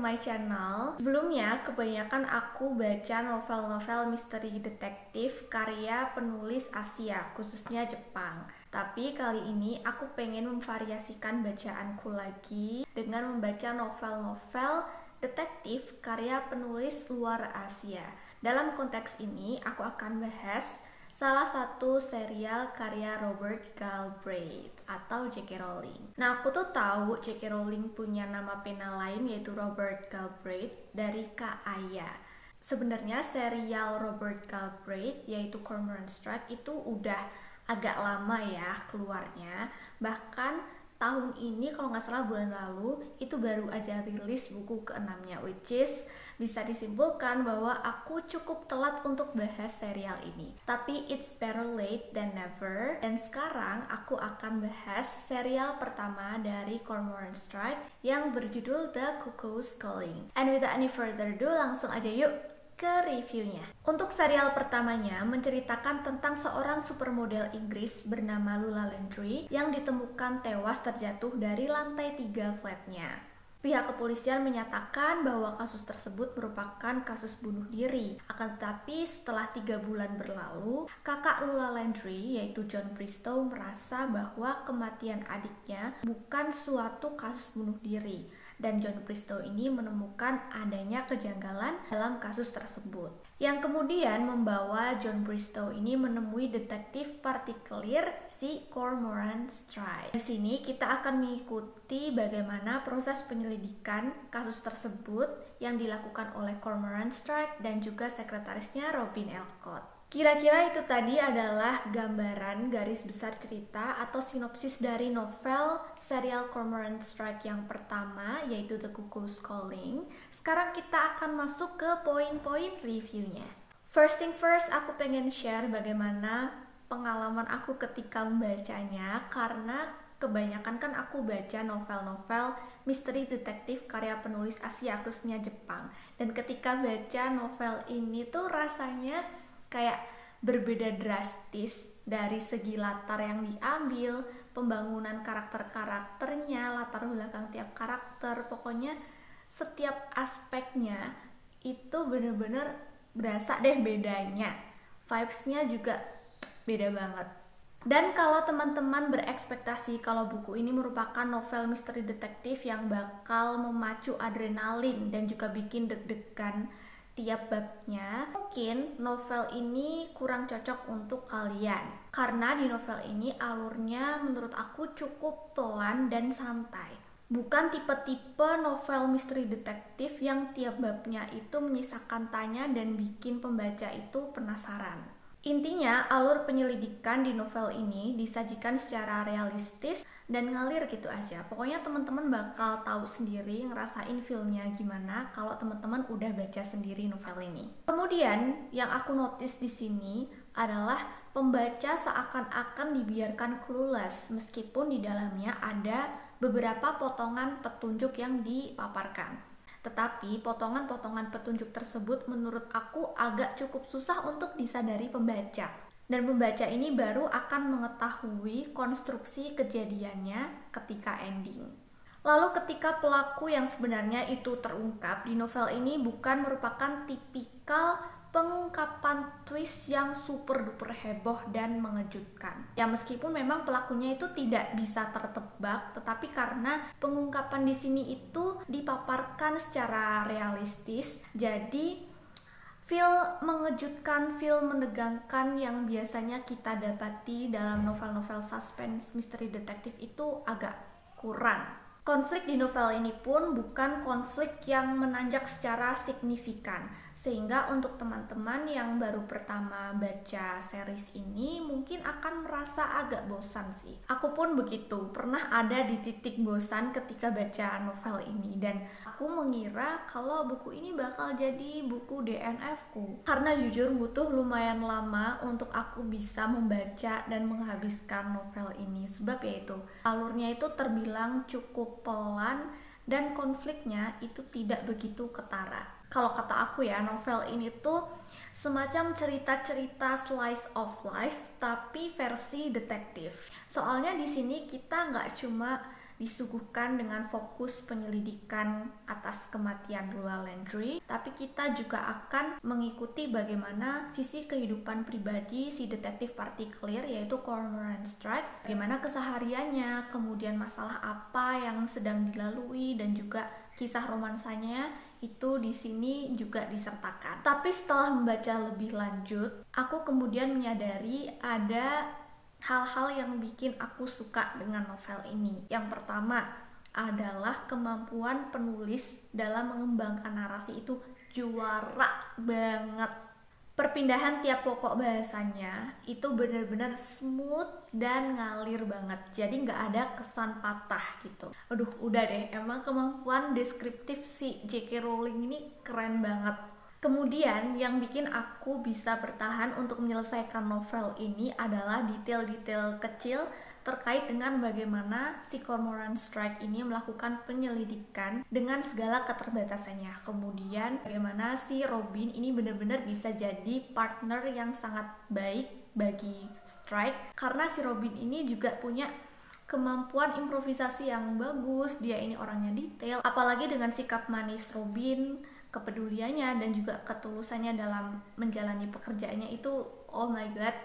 my channel. Sebelumnya, kebanyakan aku baca novel-novel misteri detektif karya penulis Asia, khususnya Jepang. Tapi kali ini aku pengen memvariasikan bacaanku lagi dengan membaca novel-novel detektif karya penulis luar Asia. Dalam konteks ini, aku akan bahas salah satu serial karya Robert Galbraith atau J.K. Rowling. Nah, aku tuh tahu J.K. Rowling punya nama pena lain yaitu Robert Galbraith dari Kak Aya. Sebenarnya serial Robert Galbraith yaitu Cormoran Strike itu udah agak lama ya keluarnya. Bahkan tahun ini kalau nggak salah bulan lalu itu baru aja rilis buku ke-6-nya, which is bisa disimpulkan bahwa aku cukup telat untuk bahas serial ini. Tapi it's better late than never. Dan sekarang aku akan bahas serial pertama dari Cormoran Strike yang berjudul The Cuckoo's Calling. And without any further ado, langsung aja yuk ke reviewnya. Untuk serial pertamanya menceritakan tentang seorang supermodel Inggris bernama Lula Landry yang ditemukan tewas terjatuh dari lantai 3 flatnya. Pihak kepolisian menyatakan bahwa kasus tersebut merupakan kasus bunuh diri. Akan tetapi setelah 3 bulan berlalu, kakak Lula Landry yaitu John Bristow merasa bahwa kematian adiknya bukan suatu kasus bunuh diri. Dan John Bristow ini menemukan adanya kejanggalan dalam kasus tersebut. Yang kemudian membawa John Bristow ini menemui detektif partikelir si Cormoran Strike. Di sini kita akan mengikuti bagaimana proses penyelidikan kasus tersebut yang dilakukan oleh Cormoran Strike dan juga sekretarisnya Robin Elcott. Kira-kira itu tadi adalah gambaran garis besar cerita atau sinopsis dari novel serial Cormoran Strike yang pertama, yaitu The Cuckoo's Calling. Sekarang kita akan masuk ke poin-poin reviewnya. First thing first, aku pengen share bagaimana pengalaman aku ketika membacanya, karena kebanyakan kan aku baca novel-novel misteri detektif karya penulis Asia, khususnya Jepang. Dan ketika baca novel ini tuh rasanya kayak berbeda drastis dari segi latar yang diambil, pembangunan karakter-karakternya, latar belakang tiap karakter, pokoknya setiap aspeknya itu bener-bener berasa deh bedanya. Vibes-nya juga beda banget. Dan kalau teman-teman berekspektasi kalau buku ini merupakan novel misteri detektif yang bakal memacu adrenalin dan juga bikin deg-degan tiap babnya, mungkin novel ini kurang cocok untuk kalian. Karena di novel ini alurnya menurut aku cukup pelan dan santai. Bukan tipe-tipe novel misteri detektif yang tiap babnya itu menyisakan tanya dan bikin pembaca itu penasaran. Intinya, alur penyelidikan di novel ini disajikan secara realistis dan ngalir gitu aja. Pokoknya teman-teman bakal tahu sendiri, ngerasain feel-nya gimana kalau teman-teman udah baca sendiri novel ini. Kemudian, yang aku notice di sini adalah pembaca seakan-akan dibiarkan clueless meskipun di dalamnya ada beberapa potongan petunjuk yang dipaparkan. Tetapi potongan-potongan petunjuk tersebut menurut aku agak cukup susah untuk disadari pembaca. Dan pembaca ini baru akan mengetahui konstruksi kejadiannya ketika ending. Lalu ketika pelaku yang sebenarnya itu terungkap, di novel ini bukan merupakan tipikal pengungkapan twist yang super duper heboh dan mengejutkan. Ya meskipun memang pelakunya itu tidak bisa tertebak, tetapi karena pengungkapan di sini itu dipaparkan secara realistis, jadi feel mengejutkan, feel menegangkan yang biasanya kita dapati dalam novel-novel suspense misteri detektif itu agak kurang. Konflik di novel ini pun bukan konflik yang menanjak secara signifikan, sehingga untuk teman-teman yang baru pertama baca series ini mungkin akan merasa agak bosan sih. Aku pun begitu, pernah ada di titik bosan ketika baca novel ini, dan aku mengira kalau buku ini bakal jadi buku DNF-ku. Karena jujur butuh lumayan lama untuk aku bisa membaca dan menghabiskan novel ini, sebab yaitu alurnya itu terbilang cukup pelan dan konfliknya itu tidak begitu ketara. Kalau kata aku ya, novel ini tuh semacam cerita-cerita slice of life tapi versi detektif. Soalnya di sini kita nggak cuma disuguhkan dengan fokus penyelidikan atas kematian Lula Landry, tapi kita juga akan mengikuti bagaimana sisi kehidupan pribadi si detektif partikelir yaitu Cormoran Strike, bagaimana kesehariannya, kemudian masalah apa yang sedang dilalui, dan juga kisah romansanya itu di sini juga disertakan. Tapi setelah membaca lebih lanjut, aku kemudian menyadari ada hal-hal yang bikin aku suka dengan novel ini. Yang pertama adalah kemampuan penulis dalam mengembangkan narasi itu juara banget. Perpindahan tiap pokok bahasanya itu benar-benar smooth dan ngalir banget, jadi nggak ada kesan patah gitu. Aduh, udah deh, emang kemampuan deskriptif si J.K. Rowling ini keren banget. Kemudian yang bikin aku bisa bertahan untuk menyelesaikan novel ini adalah detail-detail kecil terkait dengan bagaimana si Cormoran Strike ini melakukan penyelidikan dengan segala keterbatasannya. Kemudian bagaimana si Robin ini benar-benar bisa jadi partner yang sangat baik bagi Strike, karena si Robin ini juga punya kemampuan improvisasi yang bagus. Dia ini orangnya detail, apalagi dengan sikap manis Robin, kepeduliannya dan juga ketulusannya dalam menjalani pekerjaannya itu, oh my god,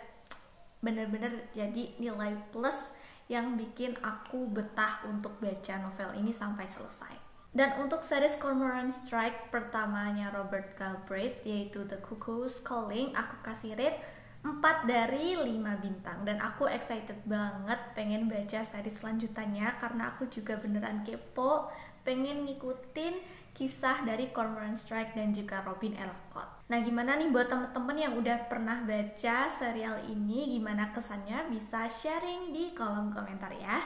benar-benar jadi nilai plus yang bikin aku betah untuk baca novel ini sampai selesai. Dan untuk series Cormoran Strike pertamanya Robert Galbraith yaitu The Cuckoo's Calling, aku kasih rate 4 dari 5 bintang, dan aku excited banget pengen baca series selanjutannya karena aku juga beneran kepo, pengen ngikutin kisah dari Cormoran Strike dan juga Robin Ellicott. Nah, gimana nih buat temen-temen yang udah pernah baca serial ini, gimana kesannya? Bisa sharing di kolom komentar ya.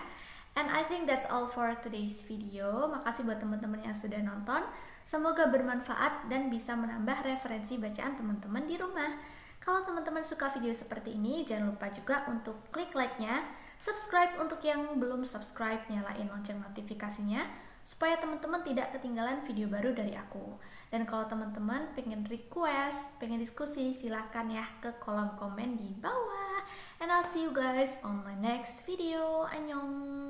And I think that's all for today's video. Makasih buat teman-teman yang sudah nonton. Semoga bermanfaat dan bisa menambah referensi bacaan teman-teman di rumah. Kalau teman-teman suka video seperti ini, jangan lupa juga untuk klik like-nya, subscribe untuk yang belum subscribe, nyalain lonceng notifikasinya, supaya teman-teman tidak ketinggalan video baru dari aku. Dan kalau teman-teman pengen request, pengen diskusi, silahkan ya ke kolom komen di bawah. And I'll see you guys on my next video. Annyeong!